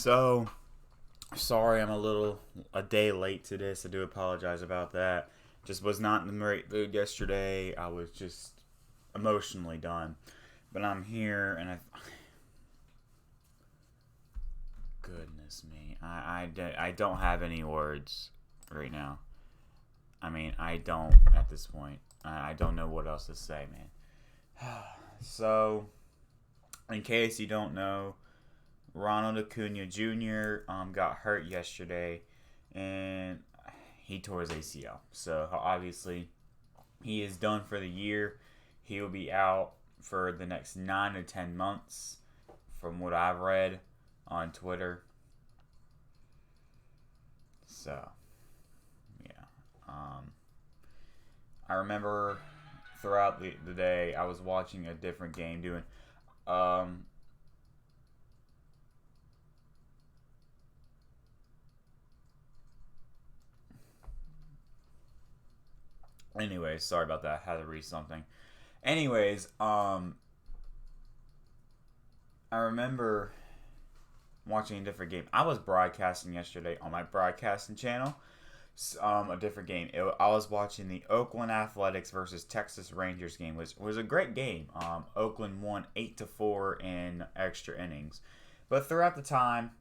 So, sorry I'm a day late to this. I do apologize about that. Just was not in the right mood yesterday. I was just emotionally done. But I'm here and goodness me. I don't have any words right now. I mean, I don't at this point. I don't know what else to say, man. So, in case you don't know, Ronald Acuna Jr. Got hurt yesterday, and he tore his ACL. So obviously, he is done for the year. He will be out for the next 9 to 10 months, from what I've read on Twitter. So, yeah. I remember throughout the day, I was watching a different game doing. Um, Anyways, sorry about that. I had to read something. Anyways, I remember watching a different game. I was broadcasting yesterday on my broadcasting channel. A different game. I was watching the Oakland Athletics versus Texas Rangers game, which was a great game. Oakland won 8-4 in extra innings, but throughout the time,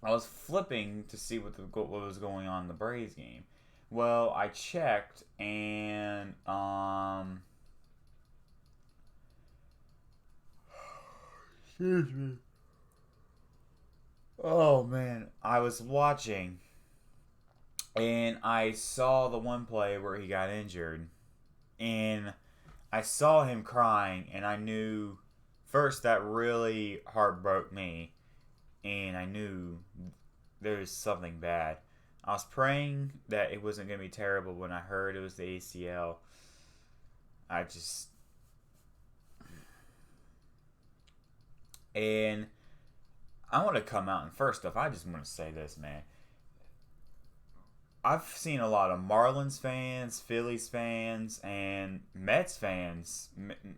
I was flipping to see what was going on in the Braves game. Well, I checked and excuse me. Oh man, I was watching and I saw the one play where he got injured, and I saw him crying, and I knew first that really heart broke me, and I knew there was something bad. I was praying that it wasn't going to be terrible. When I heard it was the ACL, I just. And I want to come out, and first off, I just want to say this, man. I've seen a lot of Marlins fans, Phillies fans, and Mets fans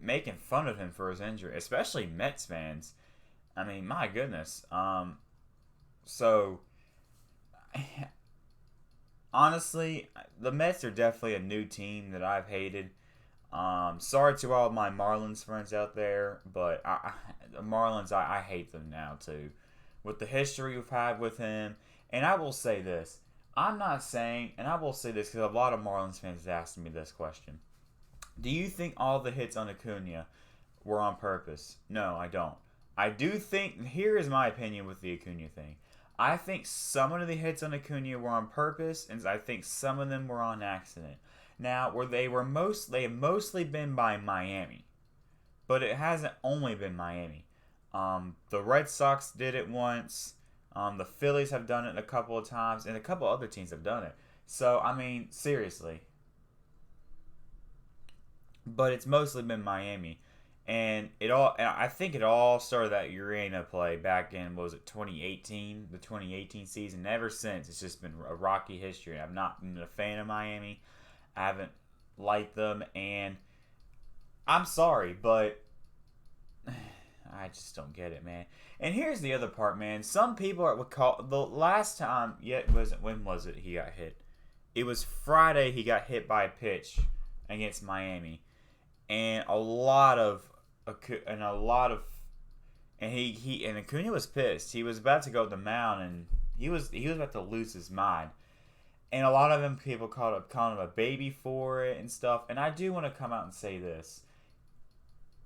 making fun of him for his injury, especially Mets fans. I mean, my goodness. So honestly, the Mets are definitely a new team that I've hated. Sorry to all my Marlins friends out there, but the Marlins, I hate them now too. With the history we've had with him, and I will say this. I'm not saying, and I will say this because a lot of Marlins fans asked me this question. Do you think all the hits on Acuna were on purpose? No, I don't. I do think, here is my opinion with the Acuna thing. I think some of the hits on Acuna were on purpose, and I think some of them were on accident. Now, where they have mostly been by Miami, but it hasn't only been Miami. The Red Sox did it once. The Phillies have done it a couple of times, and a couple other teams have done it. So, I mean, seriously. But it's mostly been Miami. And I think it all started that Urena play back in, what was it, 2018? The 2018 season. Ever since, it's just been a rocky history. I've not been a fan of Miami. I haven't liked them, and I'm sorry, but I just don't get it, man. And here's the other part, man. Some people would call the last time. Yet was when was it he got hit? It was Friday. He got hit by a pitch against Miami, and a lot of and he and Acuna was pissed. He was about to go to the mound, and he was about to lose his mind. And a lot of them people calling him a baby for it and stuff. And I do want to come out and say this.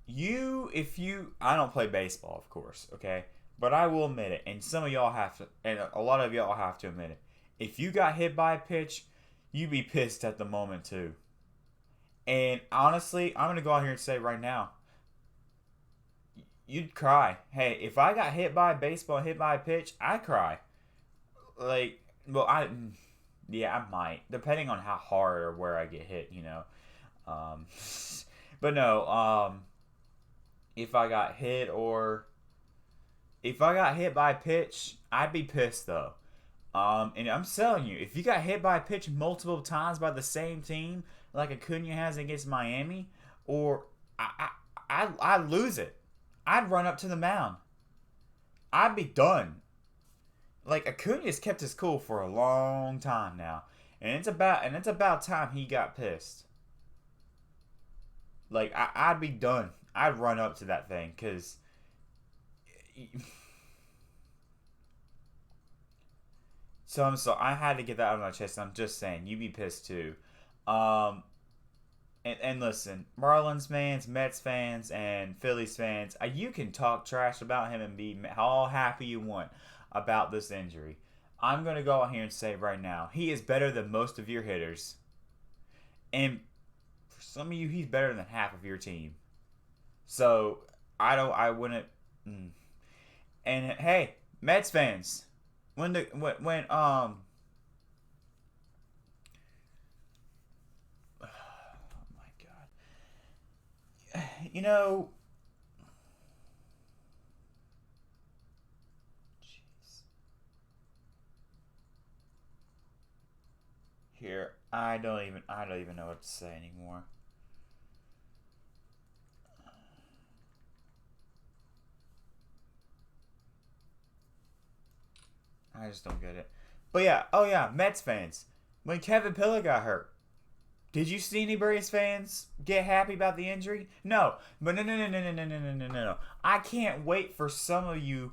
I don't play baseball, of course, okay? But I will admit it, and some of y'all have to, and a lot of y'all have to admit it. If you got hit by a pitch, you'd be pissed at the moment too. And honestly, I'm going to go out here and say right now, you'd cry. Hey, if I got hit by a baseball, hit by a pitch, I'd cry. Like, well, yeah, I might, depending on how hard or where I get hit, you know. But no, if I got hit by a pitch, I'd be pissed though. And I'm telling you, if you got hit by a pitch multiple times by the same team, like Acuna has against Miami, or I'd lose it. I'd run up to the mound. I'd be done. like Acuna's kept his cool for a long time now, and it's about time he got pissed. Like I'd be done. I'd run up to that thing because. So I had to get that out of my chest. I'm just saying, you be pissed too. Um, and listen, Marlins fans, Mets fans, and Phillies fans, you can talk trash about him and be all happy you want about this injury. I'm gonna go out here and say right now, he is better than most of your hitters, and for some of you, he's better than half of your team. So I wouldn't. And hey, Mets fans, when oh my god, you know, jeez. Here I don't even know what to say anymore. I just don't get it. But yeah, oh yeah, Mets fans. When Kevin Pillar got hurt, did you see any Braves fans get happy about the injury? No. But no. I can't wait for some of you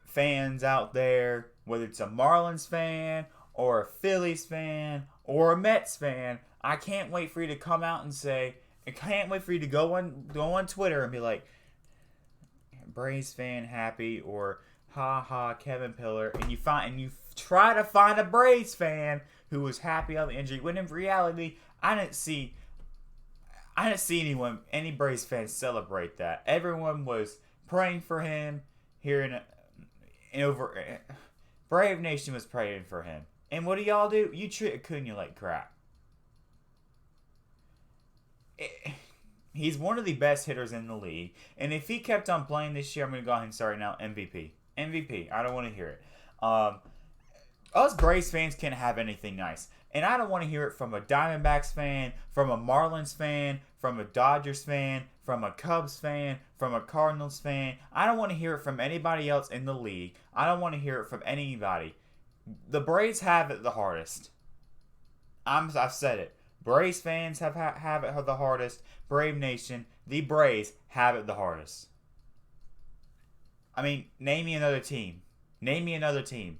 fans out there, whether it's a Marlins fan or a Phillies fan or a Mets fan. I can't wait for you to come out and say, I can't wait for you to go on Twitter and be like, Braves fan happy or ha ha Kevin Pillar, and you try to find a Braves fan who was happy on the injury when in reality I didn't see any Braves fans celebrate that. Everyone was praying for him here in over Brave Nation was praying for him. And what do y'all do? You treat Acuna like crap. He's one of the best hitters in the league. And if he kept on playing this year, I'm going to go ahead and start right now. MVP. MVP. I don't want to hear it. Us Braves fans can't have anything nice. And I don't want to hear it from a Diamondbacks fan, from a Marlins fan, from a Dodgers fan, from a Cubs fan, from a Cardinals fan. I don't want to hear it from anybody else in the league. I don't want to hear it from anybody. The Braves have it the hardest. I've said it. Braves fans have it the hardest. Brave Nation, the Braves have it the hardest. I mean, name me another team. Name me another team.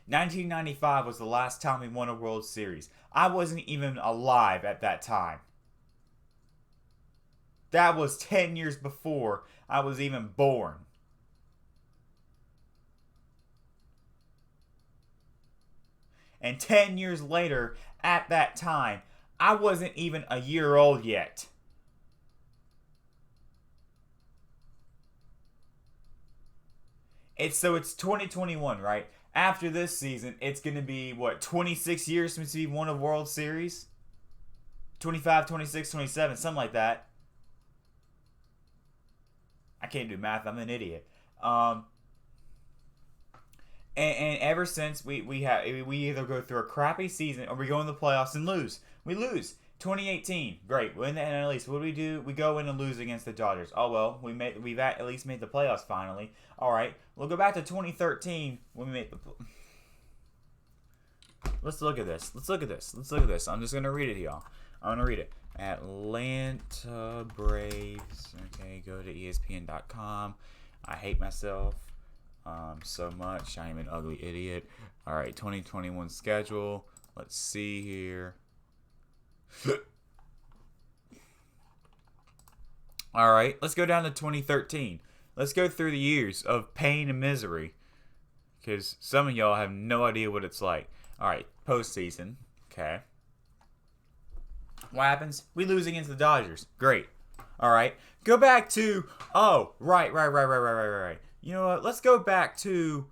1995 was the last time we won a World Series. I wasn't even alive at that time. That was 10 years before I was even born. And 10 years later, at that time, I wasn't even a year old yet. It's 2021, right? After this season, it's going to be, 26 years since we won a World Series? 25, 26, 27, something like that. I can't do math, I'm an idiot. And ever since we either go through a crappy season or we go in the playoffs and lose. We lose. 2018, great. Win the NL East. What do? We go in and lose against the Dodgers. Oh well, we've at least made the playoffs finally. All right, we'll go back to 2013 when we made the. Let's look at this. I'm just gonna read it, y'all. I'm gonna read it. Atlanta Braves. Okay, go to ESPN.com. I hate myself so much. I am an ugly idiot. All right, 2021 schedule. Let's see here. All right, let's go down to 2013. Let's go through the years of pain and misery, because some of y'all have no idea what it's like. All right, postseason. Okay. What happens? We lose against the Dodgers. Great. All right. Go back to. Oh, right. You know what? Let's go back to.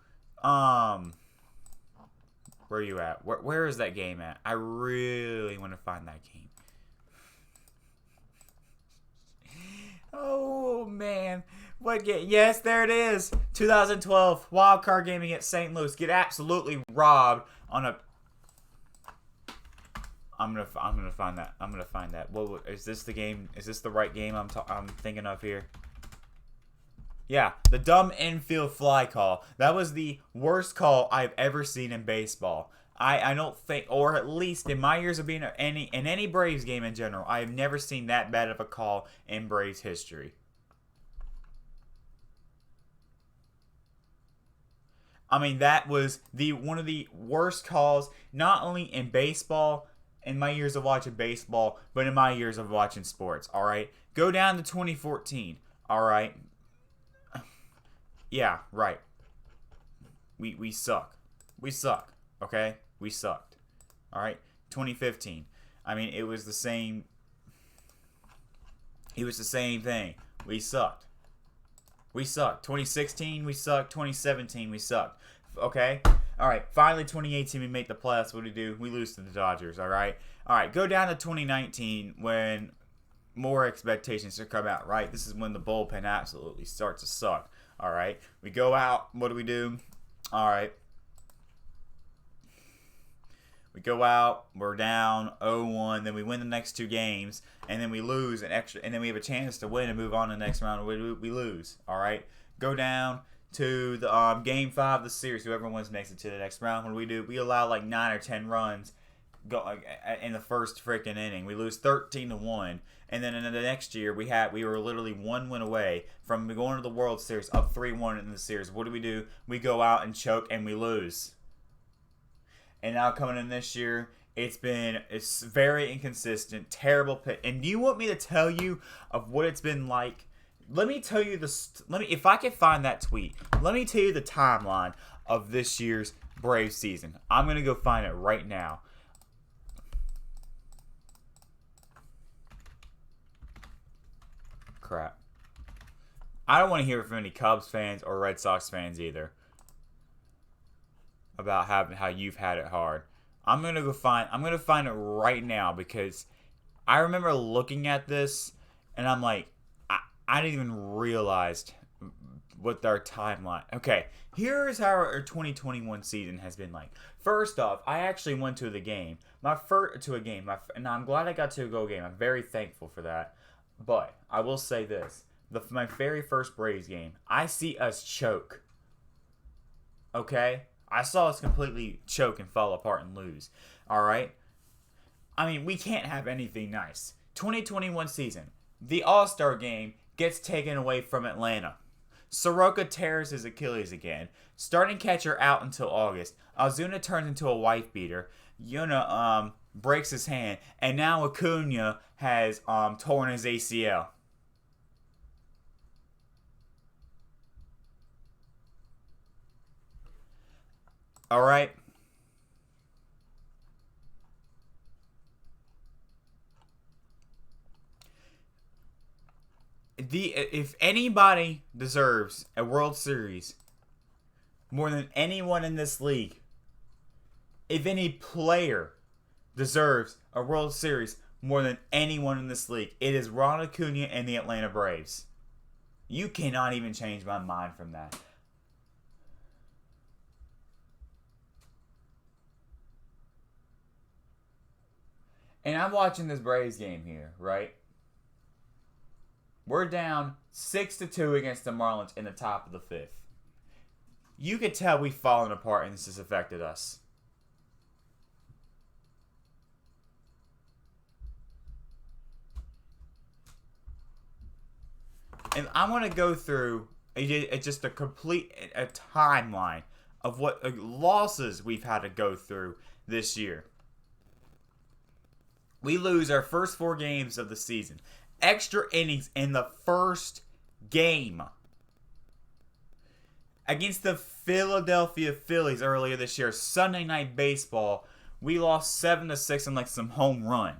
Where are you at? Where is that game at? I really want to find that game. Oh, man. What game? Yes, there it is. 2012 wild card game against St. Louis. Get absolutely robbed on a. I'm gonna find that. I'm gonna find that. What is this the game? Is this the right game I'm thinking of here? Yeah, the dumb infield fly call. That was the worst call I've ever seen in baseball. I don't think, or at least in my years of being in any Braves game in general, I have never seen that bad of a call in Braves history. I mean, that was the one of the worst calls, not only in baseball, in my years of watching baseball, but in my years of watching sports. All right, go down to 2014. All right, yeah, right. We suck. We suck. Okay, we sucked. All right, 2015. I mean, it was the same. It was the same thing. We sucked. We sucked. 2016, we sucked. 2017, we sucked. Okay? Alright, finally 2018, we make the playoffs. What do? We lose to the Dodgers, alright? Alright, go down to 2019 when more expectations should come out, right? This is when the bullpen absolutely starts to suck, alright? We go out. What do? Alright. We go out, we're down 0-1, then we win the next two games, and then we lose an extra, and then we have a chance to win and move on to the next round. We lose. All right, go down to the game 5 of the series. Whoever wins makes it to the next round. What do? We allow like 9 or 10 runs in the first freaking inning. We lose 13-1, and then in the next year we were literally 1 win away from going to the World Series, up 3-1 in the series. What do? We go out and choke and we lose. And now coming in this year, it's very inconsistent, terrible pit. And do you want me to tell you of what it's been like? Let me tell you if I can find that tweet, let me tell you the timeline of this year's Braves season. I'm gonna go find it right now. Crap. I don't want to hear from any Cubs fans or Red Sox fans either about how you've had it hard. I'm gonna find it right now because I remember looking at this and I'm like, I didn't even realize what our timeline. Okay, here's how our 2021 season has been like. First off, I actually went to the game. And I'm glad I got to a game. I'm very thankful for that. But I will say this: my very first Braves game, I see us choke. Okay. I saw us completely choke and fall apart and lose. All right? I mean, we can't have anything nice. 2021 season. The All-Star game gets taken away from Atlanta. Soroka tears his Achilles again. Starting catcher out until August. Ozuna turns into a wife beater. Yuna breaks his hand. And now Acuna has torn his ACL. All right. If anybody deserves a World Series more than anyone in this league, if any player deserves a World Series more than anyone in this league, it is Ronald Acuna and the Atlanta Braves. You cannot even change my mind from that. And I'm watching this Braves game here, right? We're down 6-2 against the Marlins in the top of the 5th. You could tell we've fallen apart and this has affected us. And I want to go through just a complete timeline of what losses we've had to go through this year. We lose our first 4 games of the season. Extra innings in the first game. Against the Philadelphia Phillies earlier this year, Sunday Night Baseball, we lost 7-6 on like some home run.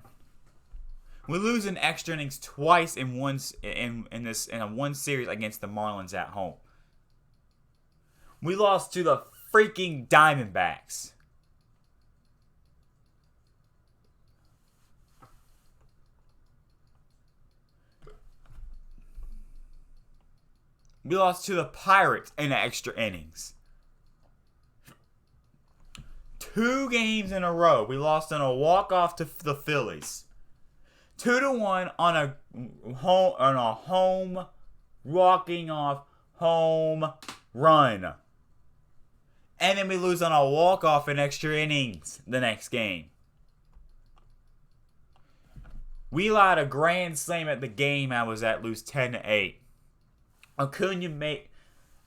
We lose in extra innings twice in one series against the Marlins at home. We lost to the freaking Diamondbacks. We lost to the Pirates in extra innings. 2 games in a row, we lost on a walk-off to the Phillies. 2-1 on a home walking off home run. And then we lose on a walk-off in extra innings the next game. We allowed a grand slam at the game I was at lose 10-8. Acuna made...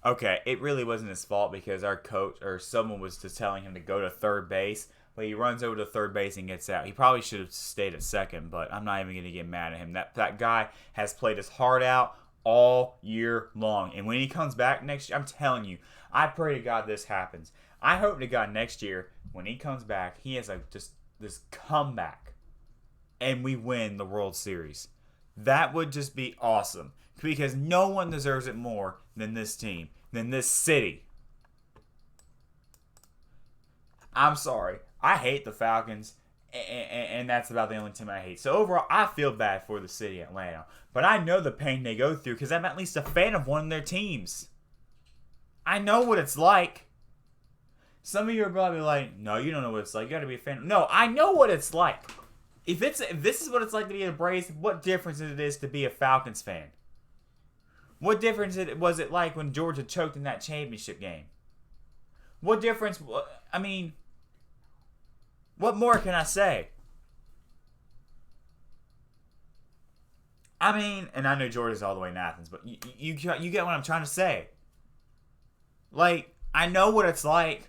Okay, it really wasn't his fault because our coach or someone was just telling him to go to third base. But he runs over to third base and gets out. He probably should have stayed at second, but I'm not even going to get mad at him. That guy has played his heart out all year long. And when he comes back next year, I'm telling you, I pray to God this happens. I hope to God next year, when he comes back, he has just this comeback and we win the World Series. That would just be awesome because no one deserves it more than this team, than this city. I'm sorry. I hate the Falcons, and that's about the only team I hate. So overall, I feel bad for the city of Atlanta. But I know the pain they go through because I'm at least a fan of one of their teams. I know what it's like. Some of you are probably like, no, you don't know what it's like. You got to be a fan. No, I know what it's like. If this is what it's like to be a Braves, what difference it is to be a Falcons fan? What difference was it like when Georgia choked in that championship game? What difference? I mean, what more can I say? I mean, and I know Georgia's all the way in Athens, but you get what I'm trying to say. Like, I know what it's like.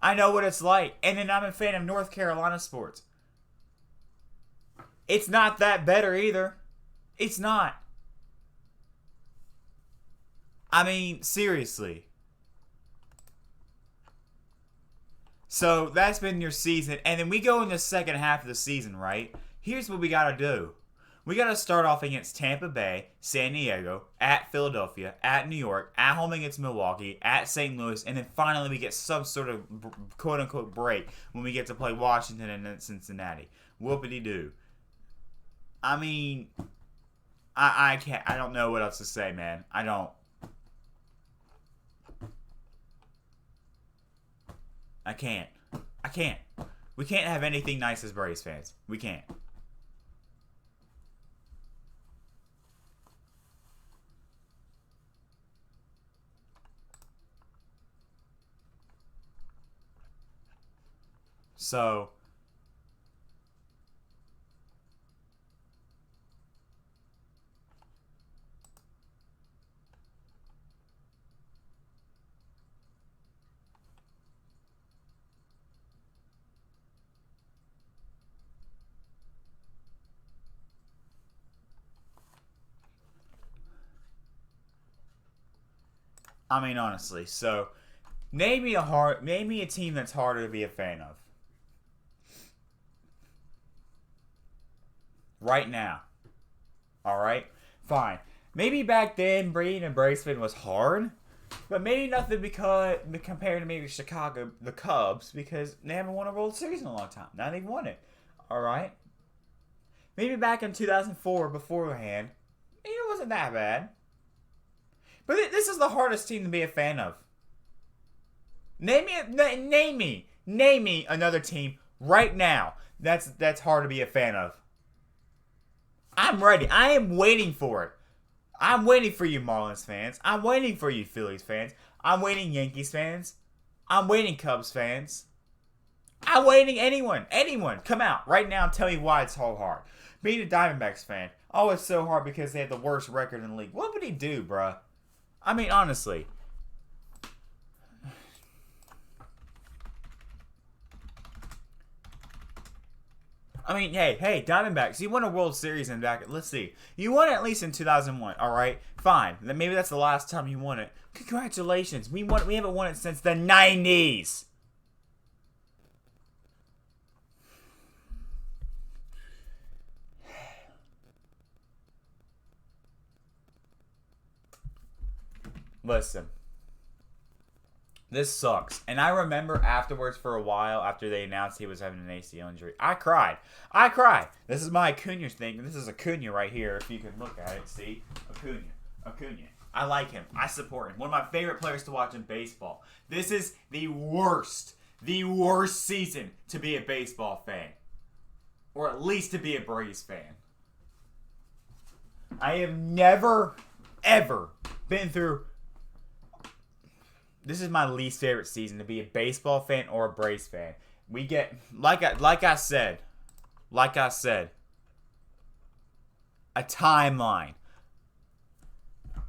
I know what it's like. And then I'm a fan of North Carolina sports. It's not that better either. It's not. I mean, seriously. So, that's been your season. And then we go in the second half of the season, right? Here's what we got to do. We got to start off against Tampa Bay, San Diego, at Philadelphia, at New York, at home against Milwaukee, at St. Louis, and then finally we get some sort of quote-unquote break when we get to play Washington and then Cincinnati. Whoopity-doo. I mean, I can't. I don't know what else to say, man. I don't. I can't. We can't have anything nice as Braves fans. We can't. So, I mean, honestly. So, name me a team that's harder to be a fan of. Right now. Alright? Fine. Maybe back then, being a Braves fan was hard. But maybe nothing because compared to maybe Chicago, the Cubs, because they haven't won a World Series in a long time. Now they've won it. Alright? Maybe back in 2004, beforehand, it wasn't that bad. But this is the hardest team to be a fan of. Name me another team right now that's hard to be a fan of. I'm ready. I am waiting for it. I'm waiting for you Marlins fans. I'm waiting for you Phillies fans. I'm waiting Yankees fans. I'm waiting Cubs fans. I'm waiting anyone. Come out right now and tell me why it's so hard. Being a Diamondbacks fan, oh, it's so hard because they have the worst record in the league. What would he do, bruh? I mean, honestly. I mean, hey, Diamondbacks, you won a World Series in back. Let's see. You won it at least in 2001, all right? Fine. Then maybe that's the last time you won it. Congratulations. We haven't won it since the 90s. Listen. This sucks. And I remember afterwards for a while, after they announced he was having an ACL injury, I cried. This is my Acuna thing. This is Acuna right here. If you can look at it, see? Acuna. I like him. I support him. One of my favorite players to watch in baseball. This is the worst season to be a baseball fan. Or at least to be a Braves fan. I have never, ever been through. This is my least favorite season to be a baseball fan or a Braves fan. We get like I said, a timeline.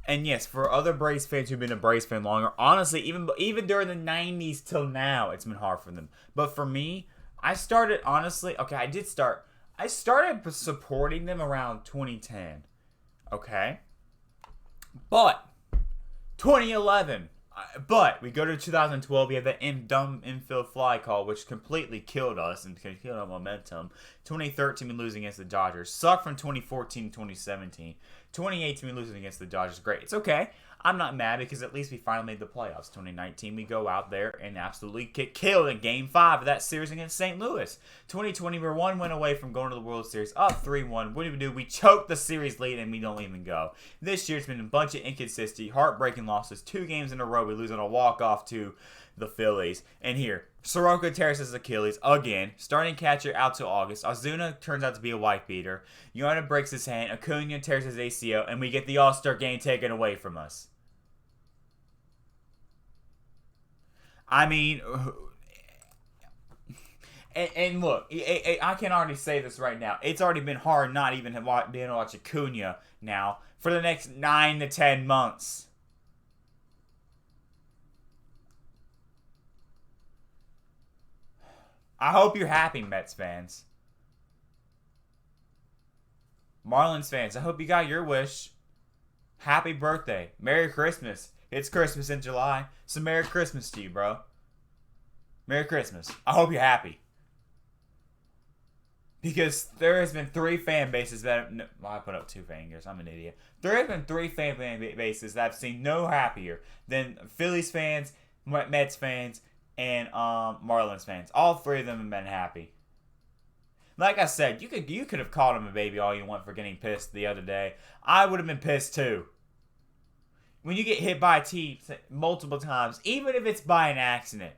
And yes, for other Braves fans who've been a Braves fan longer, honestly, even during the 90s till now, it's been hard for them. But for me, I started supporting them around 2010. Okay? But 2011. But we go to 2012. We have that dumb infield fly call, which completely killed us and killed our momentum. 2013, we losing against the Dodgers. Sucked from 2014 to 2017. 2018, we losing against the Dodgers. Great. It's okay. I'm not mad because at least we finally made the playoffs. 2019, we go out there and absolutely get killed in Game 5 of that series against St. Louis. 2020, we're one win away from going to the World Series, up 3-1. What do we do? We choke the series lead and we don't even go. This year, it's been a bunch of inconsistent, heartbreaking losses. 2 games in a row, we lose on a walk-off to the Phillies. And here, Soroka tears his Achilles again. Starting catcher out till August. Ozuna turns out to be a wife beater. Yona breaks his hand. Acuna tears his ACL. And we get the All-Star game taken away from us. I mean, and look, I can already say this right now. It's already been hard not even being able to watch Acuna now for the next 9 to 10 months. I hope you're happy, Mets fans. Marlins fans, I hope you got your wish. Happy birthday. Merry Christmas. It's Christmas in July, so Merry Christmas to you, bro. Merry Christmas. I hope you're happy. Because there has been 3 fan bases that... I put up 2 fingers. I'm an idiot. There have been 3 fan bases that I've seen no happier than Phillies fans, Mets fans, and Marlins fans. All 3 of them have been happy. Like I said, you could have called him a baby all you want for getting pissed the other day. I would have been pissed too. When you get hit by a team multiple times, even if it's by an accident,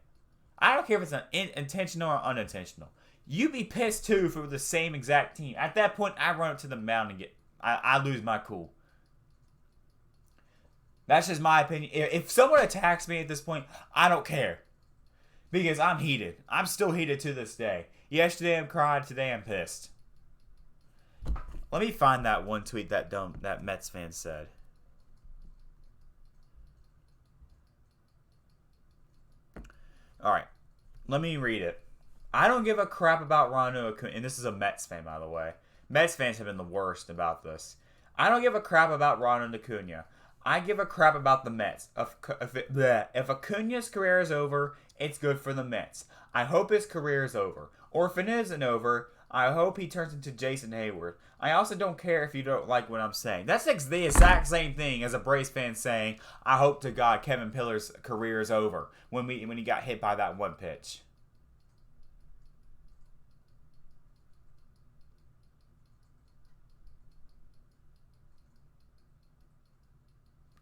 I don't care if it's intentional or unintentional. You be pissed too for the same exact team. At that point, I run up to the mound and I lose my cool. That's just my opinion. If someone attacks me at this point, I don't care. Because I'm heated. I'm still heated to this day. Yesterday I'm crying, today I'm pissed. Let me find that one tweet that Mets fan said. Alright, let me read it. I don't give a crap about Ronald Acuna, and this is a Mets fan, by the way. Mets fans have been the worst about this. I don't give a crap about Ronald Acuna. I give a crap about the Mets. If Acuna's career is over, it's good for the Mets. I hope his career is over. Or if it isn't over, I hope he turns into Jason Hayward. I also don't care if you don't like what I'm saying. That's the exact same thing as a Braves fan saying, I hope to God Kevin Pillar's career is over when he got hit by that one pitch.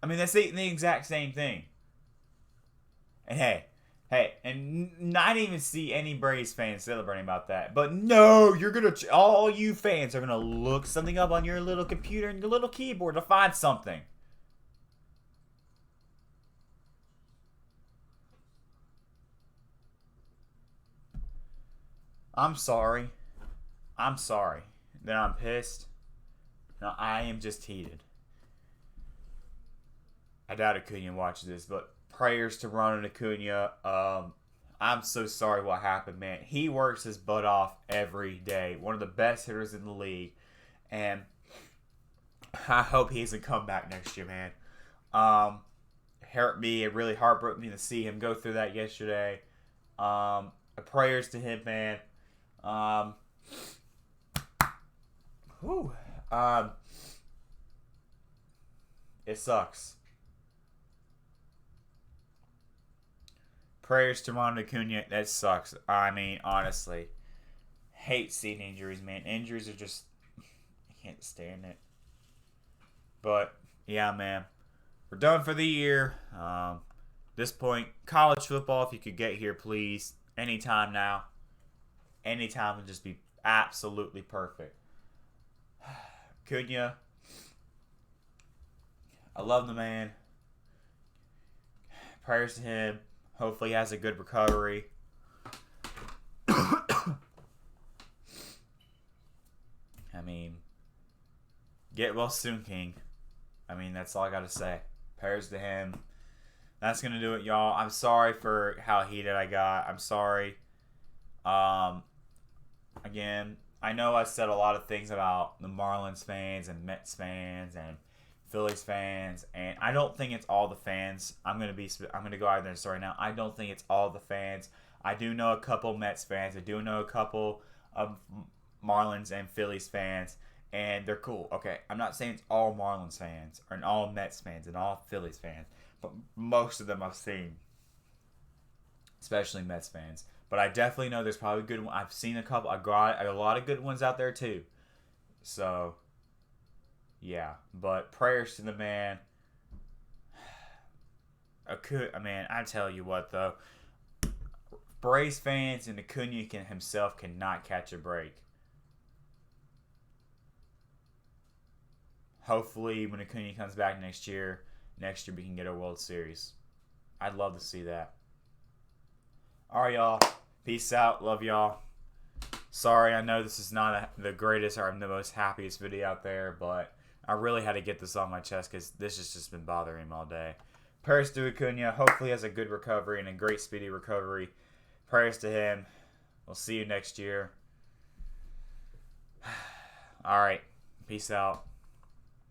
I mean, that's the exact same thing. And hey, and not even see any Braves fans celebrating about that. But no, all you fans are gonna look something up on your little computer and your little keyboard to find something. I'm sorry. I'm sorry that I'm pissed. No, I am just heated. I doubt Acuna watches this, but prayers to Ronald Acuna. I'm so sorry what happened, man. He works his butt off every day. One of the best hitters in the league. And I hope he doesn't come back next year, man. Hurt me. It really heartbroke me to see him go through that yesterday. Prayers to him, man. It sucks. Prayers to Ronald Acuna. That sucks. I mean, honestly. Hate seeing injuries, man. Injuries are just... I can't stand it. But, yeah, man. We're done for the year. This point, college football, if you could get here, please. Anytime now. Anytime would just be absolutely perfect. Acuna, I love the man. Prayers to him. Hopefully he has a good recovery. I mean, get well soon, King. I mean, that's all I got to say. Prayers to him. That's going to do it, y'all. I'm sorry for how heated I got. I'm sorry. Again, I know I said a lot of things about the Marlins fans and Mets fans and Phillies fans, and I don't think it's all the fans. I'm gonna go out there and say right now. I don't think it's all the fans. I do know a couple Mets fans. I do know a couple of Marlins and Phillies fans, and they're cool. Okay, I'm not saying it's all Marlins fans or all Mets fans and all Phillies fans, but most of them I've seen, especially Mets fans. But I definitely know there's probably good ones. I've seen a couple. I got a lot of good ones out there too. So, yeah. But prayers to the man. Man, I tell you what though, Braves fans and Acuna himself cannot catch a break. Hopefully, when Acuna comes back next year we can get a World Series. I'd love to see that. Alright, y'all. Peace out. Love y'all. Sorry, I know this is not the greatest or the most happiest video out there, but I really had to get this on my chest because this has just been bothering him all day. Prayers to Acuna. Hopefully he has a good recovery and a great speedy recovery. Prayers to him. We'll see you next year. Alright. Peace out.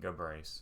Go Braves.